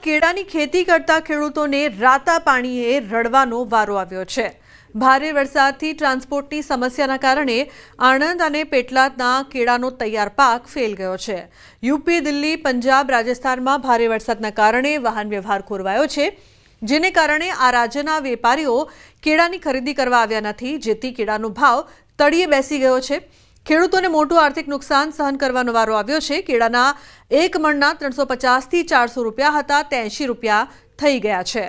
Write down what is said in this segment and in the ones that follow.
કેળાની ખેતી કરતા ખેડૂતોને રાતા પાણીએ રડવાનો વારો આવ્યો છે। ભારે વરસાદથી ટ્રાન્સપોર્ટની સમસ્યાના કારણે આણંદ અને પેટલાદના કેળાનો તૈયાર પાક ફેલ ગયો છે। યુપી, દિલ્હી, પંજાબ, રાજસ્થાનમાં ભારે વરસાદના કારણે વાહન વ્યવહાર ખોરવાયો છે, જેને કારણે આ રાજ્યના વેપારીઓ કેળાની ખરીદી કરવા આવ્યા નથી, જેથી કેળાનો ભાવ તળિયે બેસી ગયો છે। ખેડૂતોને મોટું આર્થિક નુકસાન સહન કરવાનો વારો આવ્યો છે। કેળાના એક મણના 350 થી 400 રૂપિયા હતા, તે 80 રૂપિયા થઈ ગયા છે।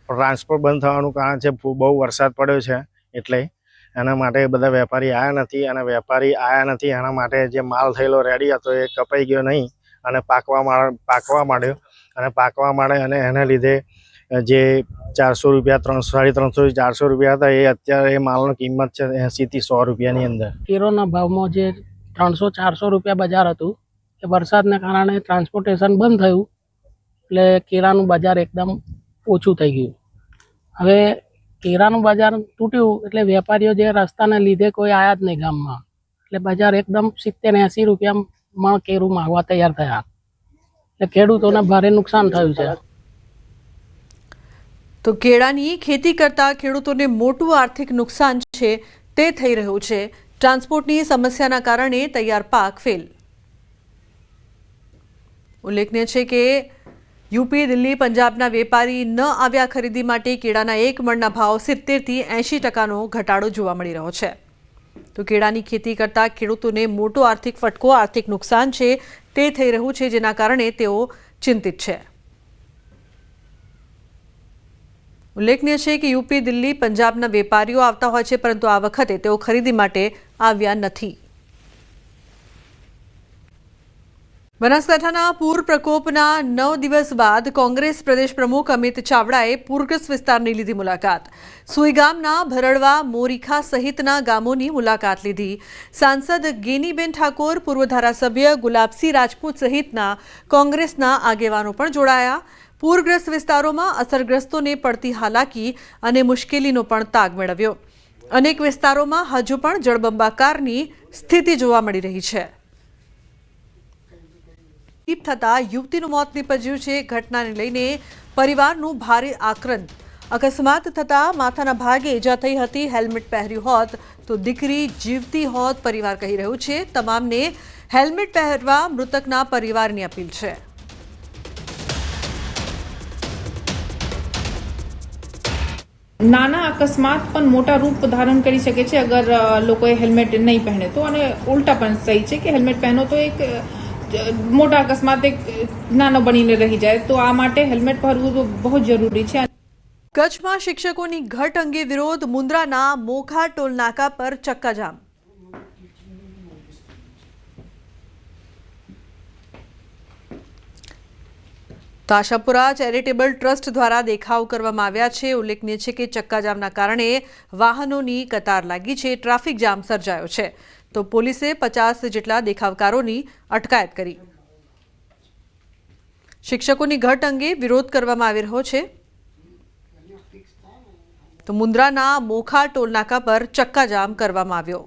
ટ્રાન્સપોર્ટ બંધ થવાનું કારણ છે બહુ વરસાદ પડ્યો છે, એટલે એના માટે બધા વેપારી આવ્યા નથી અને વેપારી આવ્યા નથી એના માટે જે માલ થયેલો રેડી હતો એ કપાઈ ગયો નહીં અને પાકવા માંડે અને એના લીધે જે 400 રૂપિયા 350 થી 400 રૂપિયા હતા એ અત્યારે માલની કિંમત છે 80 થી 100 રૂપિયાની અંદર। કેરોના ભાવમાં જે 300-400 રૂપિયા બજાર હતું એ વરસાદના કારણે ટ્રાન્સપોર્ટેશન બંધ થયું એટલે કેરાનું બજાર એકદમ ઓછું થઈ ગયું। હવે કેરાનું બજાર તૂટ્યું એટલે વેપારીઓ જે રસ્તાને લીધે કોઈ આયા જ નહીં ગામમાં, એટલે બજાર એકદમ 70-80 રૂપિયામાં કેરું માંગવા તૈયાર થયા, એટલે ખેડૂતોને ભારે નુકસાન થયું છે। તો કેળાની ખેતી કરતા ખેડૂતોને મોટું આર્થિક નુકસાન છે તે થઈ રહ્યું છે। ટ્રાન્સપોર્ટની સમસ્યાના કારણે તૈયાર પાક ફેલ। ઉલ્લેખનીય છે કે યુપી, દિલ્હી, પંજાબના વેપારી ન આવ્યા ખરીદી માટે કેળાના એક મણના ભાવ 70 થી 80% ઘટાડો જોવા મળી રહ્યો છે। તો કેળાની ખેતી કરતા ખેડૂતોને મોટો આર્થિક ફટકો, આર્થિક નુકસાન છે તે થઈ રહ્યું છે, જેના કારણે તેઓ ચિંતિત છે। ઉલ્લેખનીય છે કે યુપી, દિલ્હી, પંજાબના વેપારીઓ આવતા હોય છે, પરંતુ આ વખતે તેઓ ખરીદી માટે આવ્યા નથી। બનાસકાંઠાના પૂર પ્રકોપના 9 દિવસ બાદ કોંગ્રેસ પ્રદેશ પ્રમુખ અમિત ચાવડાએ પૂરગ્રસ્ત વિસ્તારની લીધી મુલાકાત। સુઈગામના ભરડવા, મોરીખા સહિતના ગામોની મુલાકાત લીધી। સાંસદ ગેનીબેન ઠાકોર, પૂર્વ ધારાસભ્ય ગુલાબસિંહ રાજપૂત સહિતના કોંગ્રેસના આગેવાનો પણ જોડાયા। પૂરગ્રસ્ત વિસ્તારોમાં અસરગ્રસ્તોને પડતી હાલાકી અને મુશ્કેલીનો પણ તાગ મેળવ્યો। અનેક વિસ્તારોમાં હજુ પણ જળબંબાકારની સ્થિતિ જોવા મળી રહી છે। થતા યુવતીનું મોત નીપજ્યું છે। ઘટનાને લઈને પરિવારનું ભારે આક્રંદ। અકસ્માત થતા માથાના ભાગે ઈજા થઈ હતી। હેલ્મેટ પહેર્યું હોત તો દીકરી જીવતી હોત, પરિવાર કહી રહ્યું છે। તમામને હેલ્મેટ પહેરવા મૃતકના પરિવારની અપીલ છે। નાના અકસ્માત પણ મોટા રૂપ ધારણ કરી શકે છે અગર લોકોએ હેલ્મેટ નહીં પહેરે તો, અને ઉલટા પણ સહી છે કે હેલ્મેટ પહેરો તો એક મોટા અકસ્માત એક નાનો બનીને રહી જાય, તો આ માટે હેલ્મેટ પહેરવું બહુ જરૂરી છે। કચ્છમાં શિક્ષકોની ઘટ અંગે વિરોધ। મુન્દ્રાના મોખા ટોલ નાકા પર ચક્કાજામ। તો આશાપુરા ચેરિટેબલ ટ્રસ્ટ દ્વારા દેખાવ કરવામાં આવ્યા છે। ઉલ્લેખનીય છે કે ચક્કાજામના કારણે વાહનોની કતાર લાગી છે, ટ્રાફિક જામ સર્જાયો છે। તો પોલીસે 50 જેટલા દેખાવકારોની અટકાયત કરી। શિક્ષકોની ઘટ અંગે વિરોધ કરવામાં આવી રહ્યો છે। તો મુન્દ્રાના મોખા ટોલનાકા પર ચક્કાજામ કરવામાં આવ્યો।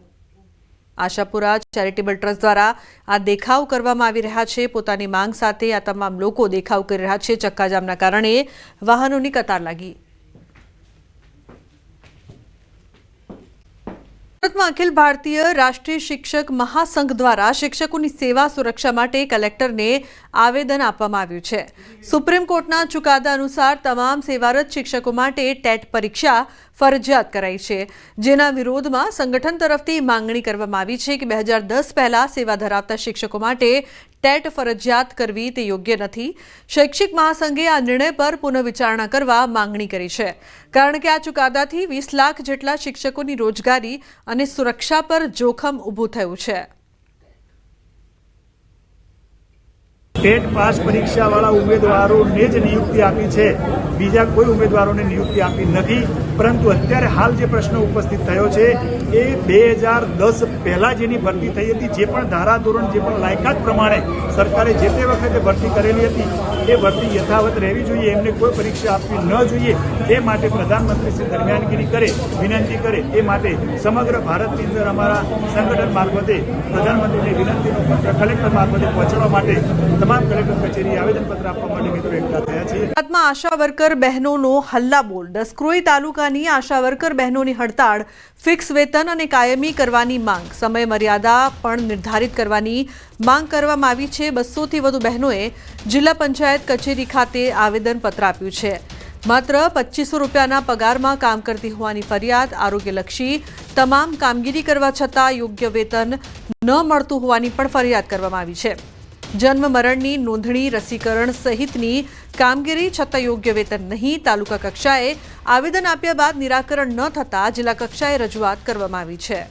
આશાપુરા ચેરિટેબલ ટ્રસ્ટ દ્વારા આ દેખાવ કરવામાં આવી રહ્યા છે। પોતાની માંગ સાથે આ તમામ લોકો દેખાવ કરી રહ્યા છે। ચક્કાજામના કારણે વાહનોની કતાર લાગી। સુરતમાં અખિલ ભારતીય રાષ્ટ્રીય શિક્ષક મહાસંઘ દ્વારા શિક્ષકોની સેવા સુરક્ષા માટે કલેક્ટરને આવેદન આપવામાં આવ્યું છે। સુપ્રીમ કોર્ટના ચુકાદા અનુસાર તમામ સેવારત શિક્ષકો માટે ટેટ પરીક્ષા ફરજિયાત કરાઈ છે, જેના વિરોધમાં સંગઠન તરફથી માંગણી કરવામાં આવી છે કે 2010 પહેલા સેવા ધરાવતા શિક્ષકો માટે ટેટ ફરજિયાત કરવી તે યોગ્ય નથી। શૈક્ષિક મહાસંઘે આ નિર્ણય પર પુનઃવિચારણા કરવા માંગણી કરી છે, કારણ કે આ ચુકાદાથી 20 લાખ જેટલા શિક્ષકોની રોજગારી અને સુરક્ષા પર જોખમ ઊભું થયું છે। ટેટ પાસ પરીક્ષાવાળા ઉમેદવારોને જ નિયુક્તિ આપી છે, બીજા કોઈ ઉમેદવારોને નિયુક્તિ આપી નથી। પરંતુ અત્યારે હાલ જે પ્રશ્ન ઉપસ્થિત થયો છે એ 2010 પહેલા જેની ભરતી થઈ હતી, જે પણ ધારાધોરણ, જે પણ લાયકાત પ્રમાણે સરકારે જે તે વખતે ભરતી કરેલી હતી એ ભરતી યથાવત રહેવી જોઈએ, એમને કોઈ પરીક્ષા આપવી ન જોઈએ। એ માટે પ્રધાનમંત્રી શ્રી દરમિયાનગીરી કરે, વિનંતી કરે, એ માટે સમગ્ર ભારતની અંદર અમારા સંગઠન મારફતે પ્રધાનમંત્રીને વિનંતીનો પત્ર કલેક્ટર મારફતે પહોંચાડવા માટે તમામ તમામ કલેક્ટર કચેરી આવેદનપત્ર આપવા માટે મિત્રો એકઠા થયા છીએ. ગુજરાતમાં આશા વર્કર બહેનોનો હલ્લાબોલ. ડસક્રોઈ તાલુકાની આશા વર્કર બહેનોની હડતાળ, ફિક્સ વેતન અને કાયમી કરવાની માંગ, સમય મર્યાદા પણ નિર્ધારિત કરવાની માંગ કરવામાં આવી છે. 200 થી વધુ બહેનોએ જિલ્લા પંચાયત કચેરી ખાતે આવેદનપત્ર આપ્યું છે. માત્ર 2500 રૂપિયાના પગારમાં કામ કરતી હોવાની ફરિયાદ, આરોગ્યલક્ષી તમામ કામગીરી કરવા છતાં યોગ્ય વેતન ન મળતું હોવાની પણ ફરિયાદ કરવામાં આવી છે. જન્મ મરણની નોંધણી, રસીકરણ સહિતની કામગીરી છતાં યોગ્ય વેતન નહીં. તાલુકા કક્ષાએ આવેદન આપ્યા બાદ નિરાકરણ ન થતાં જિલ્લા કક્ષાએ રજૂઆત કરવામાં આવી છે.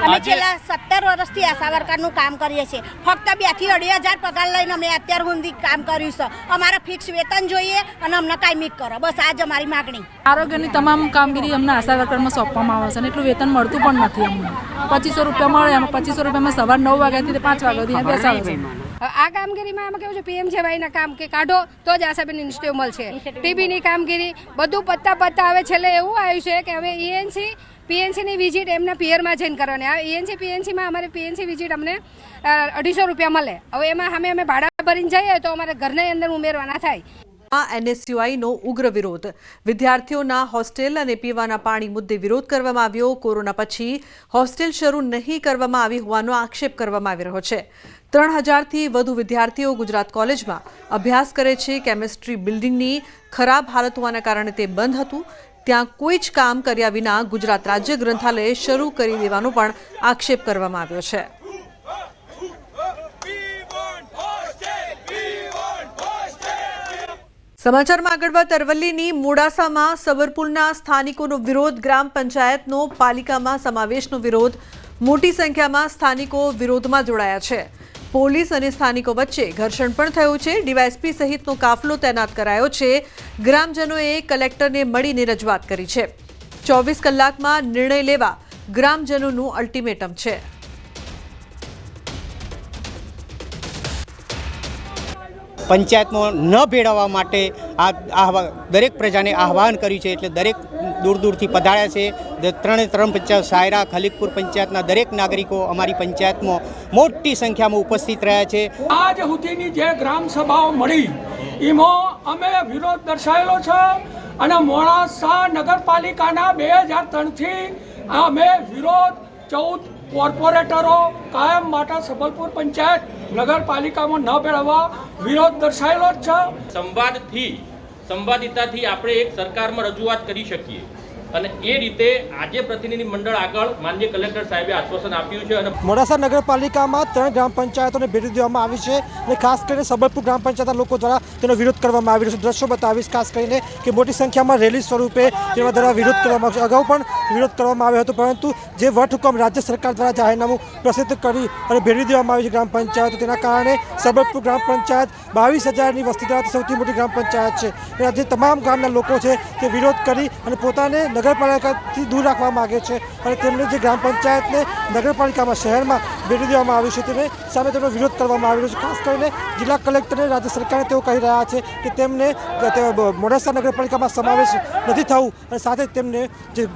અમે છેલ્લા 17 વર્ષથી આશા વર્કરનું કામ કરીએ છીએ. ફક્ત 2 થી 2.5 પગાર લઈને અમે અત્યાર સુધી કામ કર્યું છે. અમારા ફિક્સ વેતન જોઈએ અને અમને કાયમી કરો, બસ આ જ અમારી માગણી. આરોગ્યની તમામ કામગીરી અમને આશા વર્કરમાં સોંપવામાં આવે છે અને એટલું વેતન મળતું પણ નથી. અમને 2500 રૂપિયા મળે, એમાં 2500 રૂપિયામાં સવાર 9 વાગ્યાથી 5 વાગ્યા સુધી બેસાડે છે. આ કામગીરીમાં આમાં કેવું છે, પીએમજેવાયના કામ કે કાઢો તો જ આશાબેન ઇન્સ્ટિટ્યૂટ મળશે. ટીબીની કામગીરી બધું પત્તા હવે છેલ્લે એવું આવ્યું છે કે હવે ઈએનસી પીએનસીની વિઝિટ એમના પિયરમાં જઈને કરવાની. આ ઈએનસી પીએનસીમાં અમારે પીએનસી વિઝિટ અમને 250 રૂપિયા મળે. હવે એમાં અમે ભાડા ભરીને જઈએ તો અમારે ઘરની અંદર ઉમેરવાના થાય. એનએસયુઆઈનો ઉગ્ર વિરોધ. વિદ્યાર્થીઓના હોસ્ટેલ અને પીવાના પાણી મુદ્દે વિરોધ કરવામાં આવ્યો. કોરોના પછી હોસ્ટેલ શરૂ નહીં કરવામાં આવી હોવાનો આક્ષેપ કરવામાં આવી રહ્યો છે. 3000થી વધુ વિદ્યાર્થીઓ ગુજરાત કોલેજમાં અભ્યાસ કરે છે. કેમિસ્ટ્રી બિલ્ડિંગની ખરાબ હાલત હોવાના કારણે તે બંધ હતું. ત્યાં કોઈ જ કામ કર્યા વિના ગુજરાત રાજ્ય ગ્રંથાલય શરૂ કરી દેવાનો પણ આક્ષેપ કરવામાં આવ્યો છે. સમાચારમાં આગળ વાત અરવલ્લીની મોડાસામાં સબરપુરના સ્થાનિકોનો વિરોધ. ગ્રામ પંચાયતનો પાલિકામાં સમાવેશનો વિરોધ. મોટી સંખ્યામાં સ્થાનિકો વિરોધમાં જોડાયા છે. પોલીસ અને સ્થાનિકો વચ્ચે ઘર્ષણ પણ થયું છે. ડીવાયએસપી સહિતનો કાફલો તૈનાત કરાયો છે. ગ્રામજનોએ કલેક્ટરને મળીને રજૂઆત કરી છે. 24 કલાકમાં નિર્ણય લેવા ગ્રામજનોનું અલ્ટિમેટમ છે. પંચાયતમાં ન ભેળવવા માટે આ દરેક પ્રજાને આહવાન કર્યું છે. એટલે દરેક દૂર દૂરથી પધાર્યા છે. 3 પંચાયત, સાયરા, ખલીકપુર પંચાયતના દરેક નાગરિકો અમારી પંચાયતમાં મોટી સંખ્યામાં ઉપસ્થિત રહ્યા છે. આજ સુધીની જે ગ્રામ સભાઓ મળી એમાં અમે વિરોધ દર્શાવેલો છે અને મોડાસા નગરપાલિકાના 2003થી અમે વિરોધ 14 કોર્પોરેટરો કાયમ માટે સબલપુર પંચાયત નગરપાલિકામાં ન ભેળવવા વિરોધ દર્શાવેલો જ છે. સંવાદિતાથી આપણે એક સરકારમાં રજૂઆત કરી શકીએ અને એ રીતે આજે પ્રતિનિધિ મંડળ આગળ માનનીય કલેક્ટર સાહેબે આશ્વાસન આપ્યું છે. અને મોડાસા નગરપાલિકામાં 3 ગ્રામ પંચાયતોને ભેટી દેવામાં આવી છે અને ખાસ કરીને સબલપુર ગ્રામ પંચાયતના લોકો દ્વારા તેનો વિરોધ કરવામાં આવી રહ્યો છે. દ્રશ્યો બતાવીશ ખાસ કરીને કે મોટી સંખ્યામાં રેલી સ્વરૂપે તેના દ્વારા વિરોધ કરવામાં આવશે. અગાઉ પણ વિરોધ કરવામાં આવ્યો હતો, પરંતુ જે વટહુકમ રાજ્ય સરકાર દ્વારા જાહેરનામું પ્રસિદ્ધ કરી અને ભેટી દેવામાં આવી છે ગ્રામ પંચાયતો, તેના કારણે સબલપુર ગ્રામ પંચાયત 22,000ની વસ્તી ધરાવતી સૌથી મોટી ગ્રામ પંચાયત છે. આજે તમામ ગામના લોકો છે તે વિરોધ કરી અને પોતાને નગરપાલિકાથી દૂર રાખવા માંગે છે અને તેમને જે ગ્રામ પંચાયતને નગરપાલિકામાં શહેરમાં ભેટી દેવામાં આવ્યું છે તેને સામે તેમનો વિરોધ કરવામાં આવી રહ્યો છે. ખાસ કરીને જિલ્લા કલેક્ટરને રાજ્ય સરકારને તેઓ કહી રહ્યા છે કે તેમને મોડાસા નગરપાલિકામાં સમાવેશ નથી થવું અને સાથે તેમને જે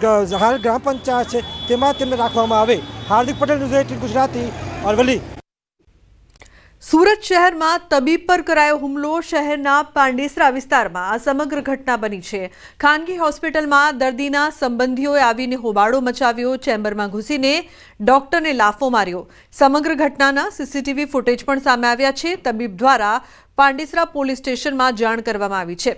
હાલ ગ્રામ પંચાયત છે તેમાં તેમને રાખવામાં આવે. હાર્દિક પટેલ, ન્યૂઝ 18 ગુજરાતી, અરવલ્લી. સુરત શહેરમાં તબીબ પર કરાયો હુમલો. શહેરના પાંડેસરા વિસ્તારમાં આ સમગ્ર ઘટના બની છે. ખાનગી હોસ્પિટલમાં દર્દીના સંબંધીઓએ આવીને હોબાળો મચાવ્યો. ચેમ્બરમાં ઘૂસીને ડોક્ટરને લાફો માર્યો. સમગ્ર ઘટનાના સીસીટીવી ફૂટેજ પણ સામે આવ્યા છે. તબીબ દ્વારા પાંડેસરા પોલીસ સ્ટેશનમાં જાણ કરવામાં આવી છે.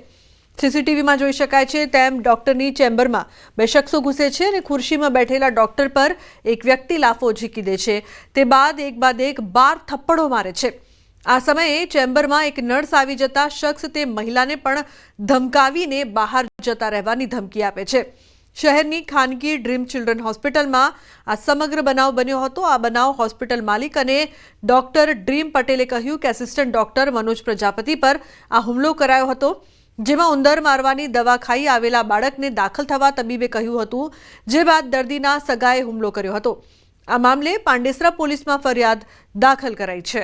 સીસીટીવીમાં જોઈ શકાય છે તેમ ડોક્ટરની ચેમ્બરમાં 2 શખ્સો ઘૂસે છે અને ખુરશીમાં બેઠેલા ડોક્ટર પર એક વ્યક્તિ લાફો ઝીકી દે છે. તે બાદ એક 12 થપ્પડો મારે છે. આ સમયે ચેમ્બરમાં એક નર્સ આવી જતા શખ્સ તે મહિલાને પણ ધમકાવીને બહાર જતા રહેવાની ધમકી આપે છે. શહેરની ખાનગી ડ્રીમ ચિલ્ડ્રન હોસ્પિટલમાં આ સમગ્ર બનાવ બન્યો હતો. આ બનાવ હોસ્પિટલ માલિક અને ડોક્ટર ડ્રીમ પટેલે કહ્યું કે આસિસ્ટન્ટ ડોક્ટર મનોજ પ્રજાપતિ પર આ હુમલો કરાયો હતો, જેમાં ઉંદર મારવાની દવા ખાઈ આવેલા બાળકને દાખલ થવા તબીબે કહ્યું હતું, જે બાદ દર્દીના સગાએ હુમલો કર્યો હતો. આ મામલે પાંડેસરા પોલીસમાં ફરિયાદ દાખલ કરાઈ છે.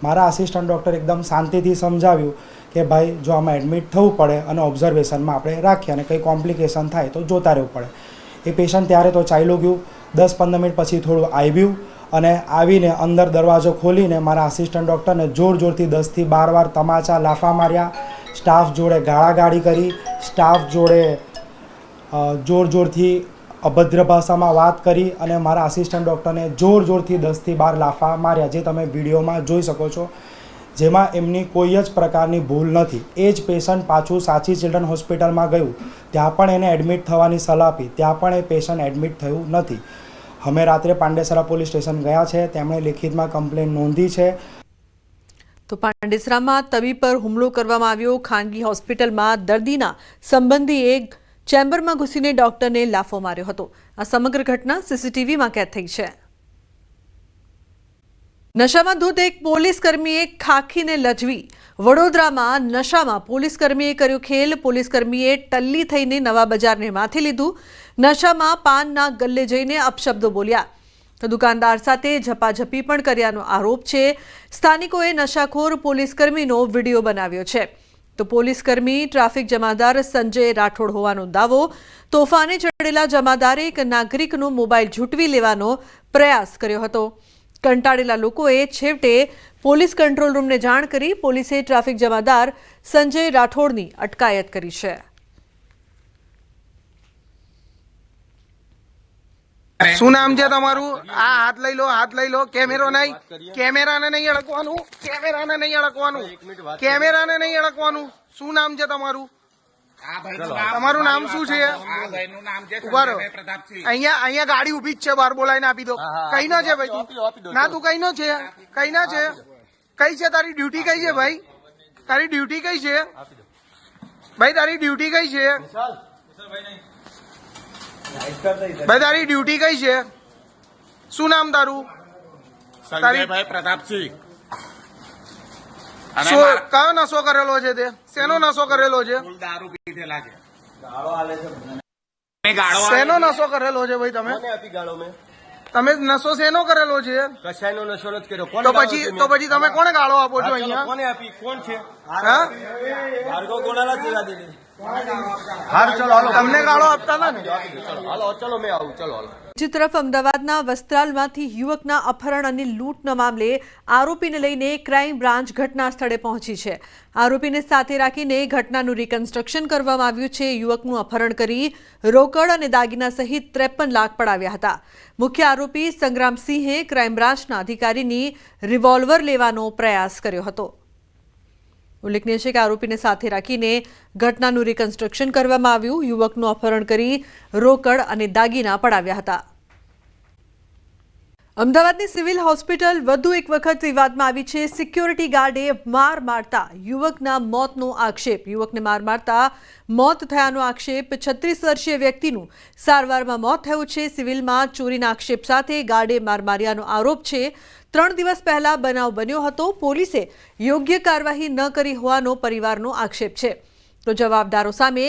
મારા આસિસ્ટન્ટ ડૉક્ટર એકદમ શાંતિથી સમજાવ્યું કે ભાઈ જો આમાં એડમિટ થવું પડે અને ઓબ્ઝર્વેશનમાં આપણે રાખીએ અને કંઈ કોમ્પ્લિકેશન થાય તો જોતા રહેવું પડે. એ પેશન્ટ ત્યારે તો ચાલ્યું ગયું. 10-15 મિનિટ પછી થોડું આવ્યું અને આવીને અંદર દરવાજો ખોલીને મારા આસિસ્ટન્ટ ડૉક્ટરને જોરથી 10થી 12 વાર તમાચા લાફા માર્યા. સ્ટાફ જોડે ગાળાગાળી કરી, સ્ટાફ જોડે જોરથી અભદ્ર ભાષામાં વાત કરી અને મારા આસિસ્ટન્ટ ડૉક્ટરને જોરથી 10થી 12 લાફા માર્યા, જે તમે વિડીયોમાં જોઈ શકો છો, જેમાં એમની કોઈ જ પ્રકારની ભૂલ નથી. એ જ પેશન્ટ પાછું સાચી ચિલ્ડ્રન હોસ્પિટલમાં ગયું, ત્યાં પણ એને એડમિટ થવાની સલાહ આપી, ત્યાં પણ એ પેશન્ટ એડમિટ થયું નથી. અમે રાત્રે પાંડેસરા પોલીસ સ્ટેશન ગયા છે, તેમણે લેખિતમાં કમ્પ્લેન નોંધી છે. તો પાંડેસરામાં તબીબ પર હુમલો કરવામાં આવ્યો. ખાનગી હોસ્પિટલમાં દર્દીના સંબંધીએ ચેમ્બરમાં ઘૂસીને ડોક્ટરને લાફો માર્યો હતો. આ સમગ્ર ઘટના સીસીટીવીમાં કેદ થઈ છે. નશામાં ધૂત એક પોલીસકર્મીએ ખાખીને લજવી. વડોદરામાં નશામાં પોલીસકર્મીએ કર્યો ખેલ. પોલીસકર્મીએ ટલ્લી થઈને નવા બજારને માથે લીધું. નશામાં પાનના ગલ્લે જઈને અપશબ્દો બોલ્યા. દુકાનદાર સાથે ઝપાઝપી પણ કર્યાનો આરોપ છે. સ્થાનિકોએ નશાખોર પોલીસકર્મીનો વિડીયો બનાવ્યો છે. તો પોલીસકર્મી ટ્રાફિક જમાદાર સંજય રાઠોડ હોવાનો દાવો. તોફાને ચડેલા જમાદારે એક નાગરિકનો મોબાઈલ ઝૂંટવી લેવાનો પ્રયાસ કર્યો હતો. કંટાળેલા લોકોએ છેવટે પોલીસ કંટ્રોલ રૂમને જાણ કરી. પોલીસે ટ્રાફિક જમાદાર સંજય રાઠોડની અટકાયત કરી છે. શું નામ છે તમારું? આ હાથ લઈ લો, હાથ લઈ લો. કેમેરો નહીં, કેમેરાને નહીં અડકવાનું, કેમેરાને નહીં અડકવાનું, કેમેરાને નહીં અડકવાનું. શું નામ છે તમારું? તમારું નામ શું છે? ઉભા રહો. અહીંયા ગાડી ઉભી જ છે, બહાર બોલાવીને આપી દો. કઈ નો છે ભાઈ તું? ના, તું કઈ નો છે? કઈ ના છે? કઈ છે તારી ડ્યુટી? કઈ છે ભાઈ તારી ડ્યુટી? કઈ છે ભાઈ તારી ડ્યુટી? કઈ છે ભાઈ તારી ડ્યુટી? કઈ છે? શું નામ તારું? સંજયભાઈ પ્રતાપસિંહ. કયો નશો કરેલો છે તે? શેનો નશો કરેલો છે? દારૂ પીધેલા છે. શેનો નશો કરેલો છે ભાઈ તમે? તમે નશો શેનો કરેલો છે? કશાયનો નશો નથી કર્યો. તો પછી તમે કોને ગાળો આપો છો અહીંયા? કોને આપી? કોણ છે? હા, ભાર્ગવ ગોનાલા સેવા દીધી. તમને ગાળો આપતા હતા ને? ચલો મેં આવું. ચલો હાલો. બીજી તરફ અમદાવાદના વસ્ત્રાલમાંથી યુવકના અપહરણ અને લૂંટના મામલે આરોપીને લઈને ક્રાઇમ બ્રાન્ચ ઘટના સ્થળે પહોંચી છે. આરોપીને સાથે રાખીને ઘટનાનું રિકન્સ્ટ્રક્શન કરવામાં આવ્યું છે. યુવકનું અપહરણ કરી રોકડ અને દાગીના સહિત 53 લાખ પડાવ્યા હતા. મુખ્ય આરોપી સંગ્રામસિંહે ક્રાઇમ બ્રાન્ચના અધિકારીની રિવોલ્વર લેવાનો પ્રયાસ કર્યો હતો. ઉલ્લેખનીય છે કે આરોપીને સાથે રાખીને ઘટનાનું રિકન્સ્ટ્રક્શન કરવામાં આવ્યું. યુવકનું અપહરણ કરી રોકડ અને દાગીના પડાવ્યા હતા. અમદાવાદની સિવિલ હોસ્પિટલ વધુ એક વખત વિવાદમાં આવી છે. સિક્યોરિટી ગાર્ડે માર મારતા યુવકના મોતનો આક્ષેપ. યુવકને માર મારતા મોત થયાનો આક્ષેપ. 36 વર્ષીય વ્યક્તિનું સારવારમાં મોત થયું છે. સિવિલમાં ચોરીના આક્ષેપ સાથે ગાર્ડે માર માર્યાનો આરોપ છે. 3 દિવસ પહેલા બનાવ બન્યો હતો. પોલીસે યોગ્ય કાર્યવાહી ન કરી હોવાનો પરિવારનો આક્ષેપ છે. તો જવાબદારો સામે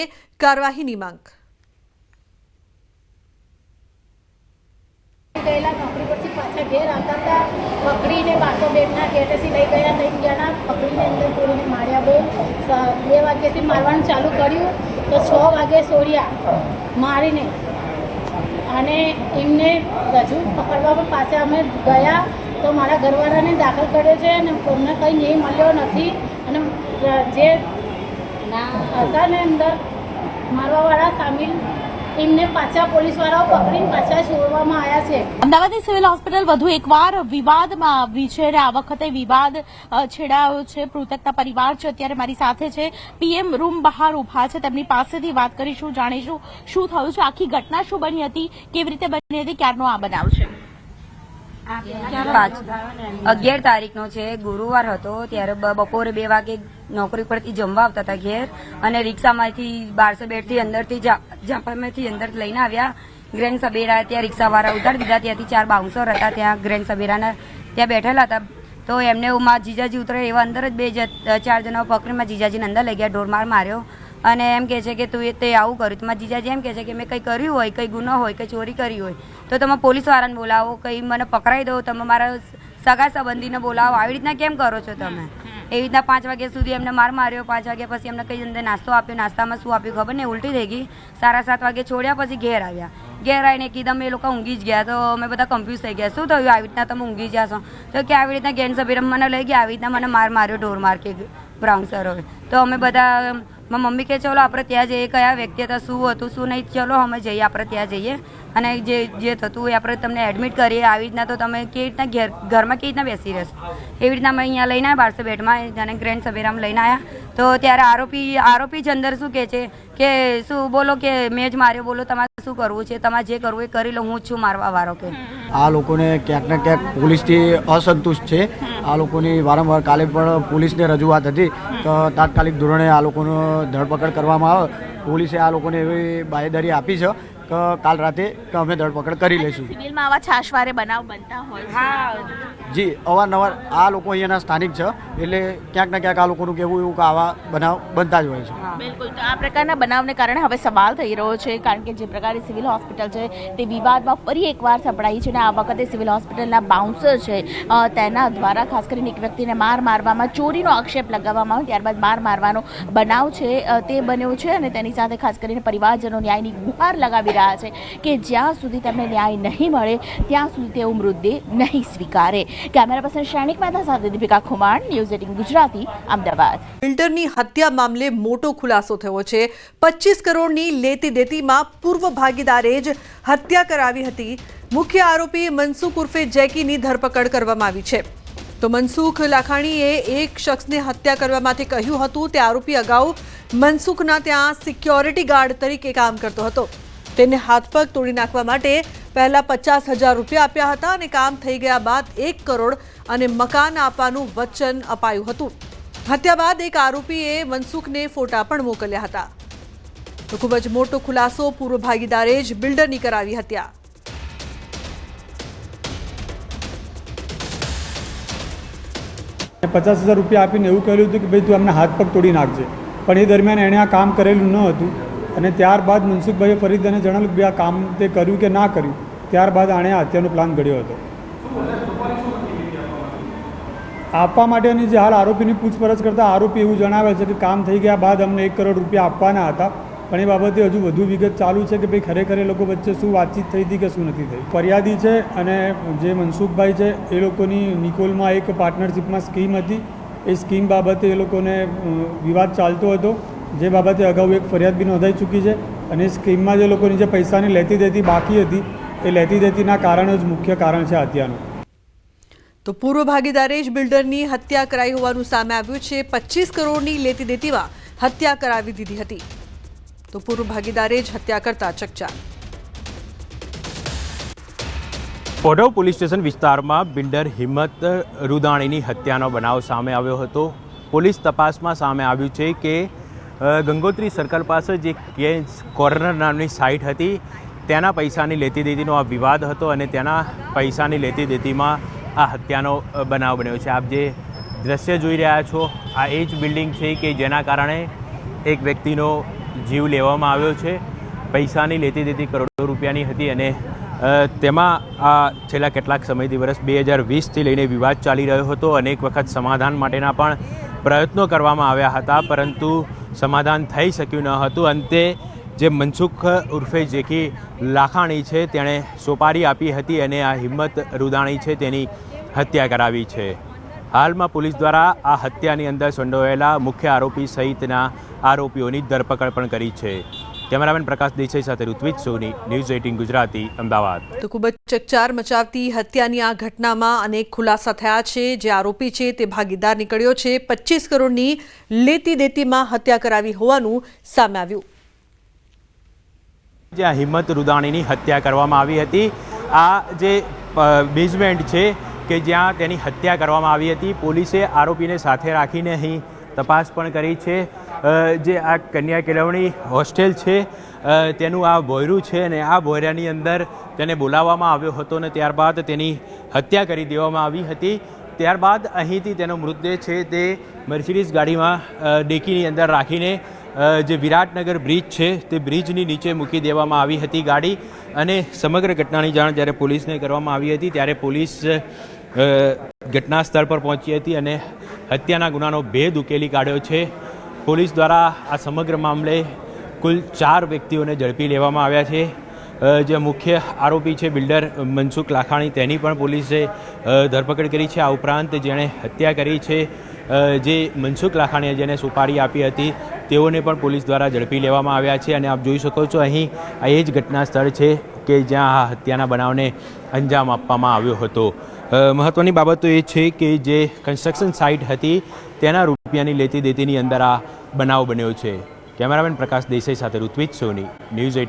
કાર્યવાહીની માંગ. ગયેલા નોકરી પરથી પાછા ઘેર આવતા હતા, પકડીને પાછો બેટના ગેટેથી લઈ ગયા. 3 જણા પકડીને અંદર પૂરીને માર્યા. બહુ 2 વાગ્યાથી મારવાનું ચાલુ કર્યું તો 6 વાગે છોડ્યા મારીને. અને એમને હજુ પકડવા પણ પાસે અમે ગયા તો મારા ઘરવાળાને દાખલ કર્યો છે અને અમને કંઈ ન્યાય મળ્યો નથી. અને જે હતા ને અંદર મારવાવાળા સામેલ એમને પાછા પોલીસવાળાઓ પકડીને પાછા છોડવામાં આવ્યા છે. અમદાવાદની સિવિલ હોસ્પિટલ વધુ એકવાર વિવાદમાં આવી છે અને આ વખતે વિવાદ છેડાયો છે. મૃતકના પરિવાર છે અત્યારે મારી સાથે છે. પીએમ રૂમ બહાર ઉભા છે. તેમની પાસેથી વાત કરીશું, જાણીશું શું થયું છે, આખી ઘટના શું બની હતી, કેવી રીતે બની હતી, ક્યારનો આ બનાવ છે. 11 તારીખનો છે, ગુરુવાર હતો. ત્યારે બપોરે 2 વાગે નોકરી પરથી જમવા આવતા હતા ઘેર અને રિક્ષામાંથી 1200 બેડથી અંદરથી જાપામાંથી અંદર લઈને આવ્યા. ગ્રેન્ડ સબેરા ત્યાં રિક્ષાવાળા ઉતારી દીધા. ત્યાંથી 4 બાઉન્સર હતા ત્યાં ગ્રેન્ડ સબેરાના ત્યાં બેઠેલા હતા. તો એમને માં જીજાજી ઉતરે એવા અંદર જ 4 જણા પકડીમાં જીજાજીને અંદર લઈ ગયા, ઢોરમાર માર્યો અને એમ કહે છે કે તું તે આવું કર્યું. તો મારા જીજાજી એમ કહે છે કે મેં કંઈ કર્યું હોય, કંઈ ગુનો હોય, કંઈ ચોરી કરી હોય તો તમે પોલીસવાળાને બોલાવો, કંઈ મને પકડાઈ દો, તમે મારા સગા સંબંધીને બોલાવો, આવી રીતના કેમ કરો છો તમે? એવી રીતના 5 વાગ્યા સુધી એમને માર માર્યો. 5 વાગ્યા પછી એમને કઈ અંદર નાસ્તો આપ્યો, નાસ્તામાં શું આપ્યું ખબર નહીં, ઉલટી થઈ ગઈ. 7:30 વાગે છોડ્યા, પછી ઘેર આવ્યા. ઘેર આવીને કીધું એ લોકો ઊંઘી જ ગયા. તો અમે બધા કન્ફ્યુઝ થઈ ગયા, શું થયું આવી રીતના તમે ઊંઘી ગયા છો? તો કે આવી રીતના ગેન સભી મને લઈ ગયા, આવી રીતના મને માર માર્યો ઢોર માર કે બ્રાઉન્સર હોય. તો અમે બધા મારી મમ્મી કે ચલો આપણે ત્યાં જઈએ, કયા વ્યક્તિ હતા, શું હતું શું નહીં, ચલો અમે જઈએ, આપણે ત્યાં જઈએ અને જે થતું એ આપણે તમને એડમિટ કરીએ. આવી રીતના તો તમે કેવી રીતના ઘરમાં કેવી રીતના બેસી રહેશો? એવી રીતના અમે અહીંયા લઈને આવ્યા 1200 બેડમાં અને ગ્રેન્ડ સભેરામ લઈને આવ્યા. તો ત્યારે આરોપી જ અંદર શું કહે છે કે શું બોલો કે મેં જ માર્યો, બોલો તમારે શું કરવું છે, તમારે જે કરવું એ કરી લો, હું જ છું મારવા વાળો. કે આ લોકોને ક્યાંક ને ક્યાંક પોલીસથી અસંતુષ્ટ છે. આ લોકોની વારંવાર કાલે પણ પોલીસને રજૂઆત હતી તો તાત્કાલિક ધોરણે આ લોકોનો ધરપકડ કરવામાં આવે. પોલીસે આ લોકોને એવી બાંયધરી આપી છે કે કાલ રાતે કે અમે ધરપકડ કરી લઈશું. સિવિલમાં આવા છાશવારે બનાવ બનતા હોય? હા જી, અવારનવાર આ લોકો અહીંયાના સ્થાનિક છે એટલે ક્યાંક ને ક્યાંક આ લોકોનું કહેવું એવું કે આવા બનાવ બનતા જ હોય છે. બિલકુલ. તો આ પ્રકારના બનાવને કારણે હવે સવાલ થઈ રહ્યો છે, કારણ કે જે પ્રકારે સિવિલ હોસ્પિટલ છે તે વિવાદમાં ફરી એકવાર સપડાઈ છે અને આ વખતે સિવિલ હોસ્પિટલના બાઉન્સર છે તેના દ્વારા ખાસ કરીને એક વ્યક્તિને માર મારવામાં ચોરીનો આક્ષેપ લગાવવામાં આવ્યો, ત્યારબાદ માર મારવાનો બનાવ છે તે બન્યો છે અને તેની સાથે ખાસ કરીને પરિવારજનો ન્યાયની ગુહાર લગાવી રહ્યા છે કે જ્યાં સુધી તેમને ન્યાય નહીં મળે ત્યાં સુધી તેઓ મૃતદેહ નહીં સ્વીકારે. કેમેરા પર્સન શૈનિક મહેતા સાથે દીપિકા ખુમાણ, ન્યૂઝ 18 ગુજરાતી, અમદાવાદ. બિલ્ડરની હત્યા મામલે મોટો ખુલાસો થયો છે. 25 કરોડની લેતી દેતીમાં પૂર્વ ભાગીદારે જ હત્યા કરાવી હતી. મુખ્ય આરોપી મનસુખ ઉર્ફે જેકીની ધરપકડ કરવામાં આવી છે. તો મનસુખ લાખાણીએ એક શખ્સને હત્યા કરવા માટે કહ્યું હતું. તે આરોપી અગાઉ મનસુખના ત્યાં સિક્યોરિટી ગાર્ડ તરીકે કામ કરતો હતો. તેને હાથ પગ તોડી નાખવા માટે પહેલા 50,000 રૂપિયા આપ્યા હતા અને કામ થઈ ગયા બાદ 1 કરોડ અને મકાન આપવાનું વચન અપાયું હતું. હત્યા બાદ એક આરોપીએ મનસુખને ફોટા પણ મોકલ્યા હતા. તો ખૂબ જ મોટો ખુલાસો, પૂર્વ ભાગીદારે જ બિલ્ડરની કરાવી હત્યા. ₹50,000 રૂપિયા આપીને એવું કહેલું હતું કે ભાઈ તું અમને હાથ પગ તોડી નાખજે, પણ એ દરમિયાન એણે આ કામ કરેલું ન હતું અને ત્યારબાદ મનસુખભાઈએ ફરી તેને જણાવ્યું કે ભાઈ આ કામ તે કર્યું કે ના કર્યું. ત્યારબાદ આણે હત્યાનો પ્લાન ઘડ્યો હતો. આપવા માટેની જે હાલ આરોપીની પૂછપરછ કરતા આરોપી એવું જણાવે છે કે કામ થઈ ગયા બાદ અમને 1 કરોડ રૂપિયા આપવાના હતા, પણ એ બાબતે હજુ વધુ વિગત ચાલુ છે કે ભાઈ ખરેખર એ લોકો વચ્ચે શું વાતચીત થઈ હતી કે શું નથી થઈ. ફરિયાદી છે અને જે મનસુખભાઈ છે એ લોકોની નિકોલમાં એક પાર્ટનરશિપમાં સ્કીમ હતી. એ સ્કીમ બાબતે એ લોકોને વિવાદ ચાલતો હતો, જે બાબતે અગાઉ એક ફરિયાદ બી નોંધાઈ ચૂકી છે અને સ્કીમમાં જે લોકોની જે પૈસાની લેતી દેતી બાકી હતી એ લેતી દેતીના કારણે જ મુખ્ય કારણ છે હત્યાનું. તો પૂર્વ ભાગીદારે જ બિલ્ડરની હત્યા કરાઈ હોવાનું સામે આવ્યું છે. 25 કરોડની લેતી દેતીમાં હત્યા કરાવી દીધી હતી. તો પૂર્વ ભાગીદારે જ હત્યા કરતા ચકચાર. ઓઢવ પોલીસ સ્ટેશન વિસ્તારમાં બિલ્ડર હિંમત રૂદાણીની હત્યાનો બનાવ સામે આવ્યો હતો. પોલીસ તપાસમાં સામે આવ્યું છે કે ગંગોત્રી સર્કલ પાસે જે કેન્સ કોર્નર નામની સાઇટ હતી તેના પૈસાની લેતી દેતીનો આ વિવાદ હતો અને તેના પૈસાની લેતી દેતીમાં આ હત્યાનો બનાવ બન્યો છે. આપ જે દ્રશ્ય જોઈ રહ્યા છો આ એ જ બિલ્ડિંગ છે કે જેના કારણે એક વ્યક્તિનો જીવ લેવામાં આવ્યો છે. પૈસાની લેતી દેતી કરોડો રૂપિયાની હતી અને તેમાં આ છેલ્લા કેટલાક સમયથી વર્ષ 2020થી લઈને વિવાદ ચાલી રહ્યો હતો. અનેક વખત સમાધાન માટેના પણ પ્રયત્નો કરવામાં આવ્યા હતા, પરંતુ સમાધાન થઈ શક્યું ન હતું. અંતે જે મનસુખ ઉર્ફે જેકી લાખાણી છે તેણે સોપારી આપી હતી અને આ હિંમત રૂદાણી છે તેની હત્યા કરાવી છે. હાલમાં પોલીસ દ્વારા આ હત્યાની અંદર સંડોવાયેલા મુખ્ય આરોપી સહિતના આરોપીઓની ધરપકડ પણ કરી છે. કેમેરામેન પ્રકાશ દેસાઈ સાથે ઋત્વિજ સોની, ન્યૂઝ 18 ગુજરાતી, અમદાવાદ. તો ખૂબ જ ચકચાર મચાવતી હત્યાની આ ઘટનામાં અનેક ખુલાસા થયા છે. જે આરોપી છે તે ભાગીદાર નીકળ્યો છે. 25 કરોડની લેતી દેતીમાં હત્યા કરાવી હોવાનું સામે આવ્યું. જ્યાં હિંમત રૂદાણીની હત્યા કરવામાં આવી હતી, આ જે બેઝમેન્ટ છે કે જ્યાં તેની હત્યા કરવામાં આવી હતી, પોલીસે આરોપીને સાથે રાખીને અહીં તપાસ પણ કરી છે. જે આ કન્યા કેળવણી હોસ્ટેલ છે તેનું આ બોયરું છે અને આ બોયરાની અંદર તેને બોલાવવામાં આવ્યો હતો અને ત્યારબાદ તેની હત્યા કરી દેવામાં આવી હતી. ત્યારબાદ અહીંથી તેનો મૃતદેહ છે તે મર્સિડીઝ ગાડીમાં ડેકીની અંદર રાખીને જે વિરાટનગર બ્રિજ છે તે બ્રિજની નીચે મૂકી દેવામાં આવી હતી ગાડી. અને સમગ્ર ઘટનાની જાણ જ્યારે પોલીસને કરવામાં આવી હતી ત્યારે પોલીસ ઘટના સ્થળ પર પહોંચી હતી અને હત્યાના ગુનાનો ભેદ ઉકેલી કાઢ્યો છે. પોલીસ દ્વારા આ સમગ્ર મામલે કુલ 4 વ્યક્તિઓને ઝડપી લેવામાં આવ્યા છે. જે મુખ્ય આરોપી છે બિલ્ડર મનસુખ લાખાણી, તેની પણ પોલીસે ધરપકડ કરી છે. આ ઉપરાંત જેણે હત્યા કરી છે, જે મનસુખ લાખાણીએ જેને સુપારી આપી હતી, તેઓને પણ પોલીસ દ્વારા ઝડપી લેવામાં આવ્યા છે. અને આપ જોઈ શકો છો અહીં આ એ જ ઘટના સ્થળ છે કે જ્યાં આ હત્યાના બનાવને અંજામ આપવામાં આવ્યો હતો. મહત્ત્વની બાબત તો એ છે કે જે કન્સ્ટ્રક્શન સાઇટ હતી તેના રૂપિયાની લેતી દેતીની અંદર આ બનાવ બન્યો છે. કેમેરામેન પ્રકાશ દેસાઈ સાથે ઋત્વિજ સોની, ન્યૂઝ 8.